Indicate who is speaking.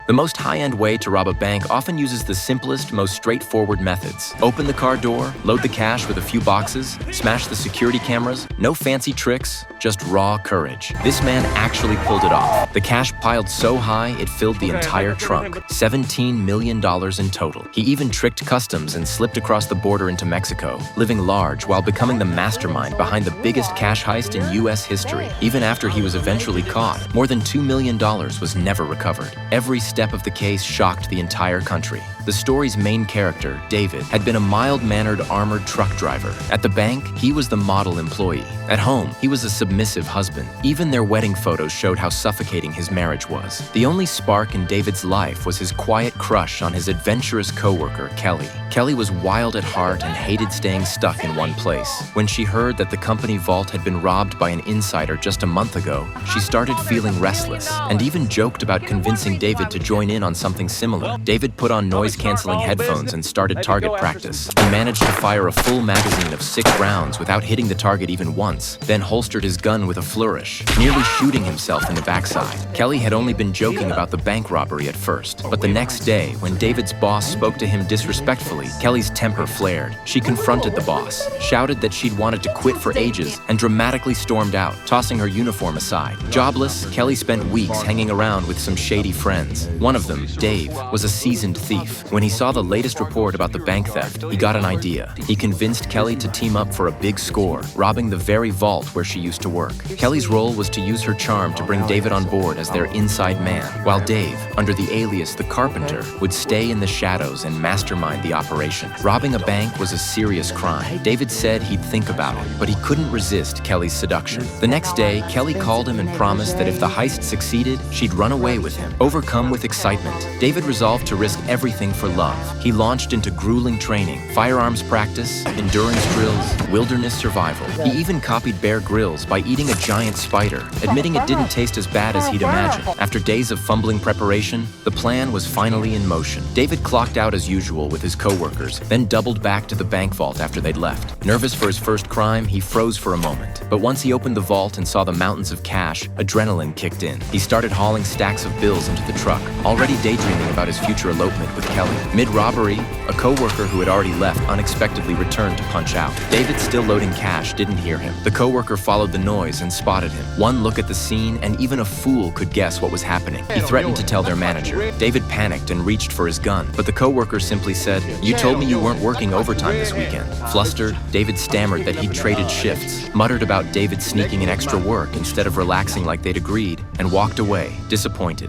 Speaker 1: The most high-end way to rob a bank often uses the simplest, most straightforward methods. Open the car door, load the cash with a few boxes, smash the security cameras. No fancy tricks, just raw courage. This man actually pulled it off. The cash piled so high, it filled the entire trunk. $17 million in total. He even tricked customs and slipped across the border into Mexico, living large while becoming the mastermind behind the biggest cash heist in U.S. history. Even after he was eventually caught, more than $2 million was never recovered. Every step of the case shocked the entire country. The story's main character, David, had been a mild-mannered armored truck driver. At the bank, he was the model employee. At home, he was a submissive husband. Even their wedding photos showed how suffocating his marriage was. The only spark in David's life was his quiet crush on his adventurous coworker, Kelly. Kelly was wild at heart and hated staying stuck in one place. When she heard that the company vault had been robbed by an insider just a month ago, she started feeling restless and even joked about convincing David to join in on something similar. David put on noise-canceling headphones and started target practice. He managed to fire a full magazine of 6 rounds without hitting the target even once, then holstered his gun with a flourish, nearly shooting himself in the backside. Kelly had only been joking about the bank robbery at first, but the next day, when David's boss spoke to him disrespectfully, Kelly's temper flared. She confronted the boss, shouted that she'd wanted to quit for ages, and dramatically stormed out, tossing her uniform aside. Jobless, Kelly spent weeks hanging around with some shady friends. One of them, Dave, was a seasoned thief. When he saw the latest report about the bank theft, he got an idea. He convinced Kelly to team up for a big score, robbing the very vault where she used to work. Kelly's role was to use her charm to bring David on board as their inside man, while Dave, under the alias The Carpenter, would stay in the shadows and mastermind the operation. Robbing a bank was a serious crime. David said he'd think about it, but he couldn't resist Kelly's seduction. The next day, Kelly called him and promised that if the heist succeeded, she'd run away with him. Overcome with excitement, David resolved to risk everything for love. He launched into grueling training, firearms practice, endurance drills, wilderness survival. He even copied Bear Grylls by eating a giant spider, admitting it didn't taste as bad as he'd imagined. After days of fumbling preparation, the plan was finally in motion. David clocked out as usual with his coworkers, then doubled back to the bank vault after they'd left. Nervous for his first crime, he froze for a moment. But once he opened the vault and saw the mountains of cash, adrenaline kicked in. He started hauling stacks of bills into the truck, already daydreaming about his future elopement with Kelly. Mid-robbery, a coworker who had already left unexpectedly returned to punch out. David, still loading cash, didn't hear him. The coworker followed the noise and spotted him. One look at the scene, and even a fool could guess what was happening. He threatened to tell their manager. David panicked and reached for his gun, but the coworker simply said, "You told me you weren't working overtime this weekend." Flustered, David stammered that he'd traded shifts, muttered about David sneaking in extra work instead of relaxing like they'd agreed, and walked away, disappointed.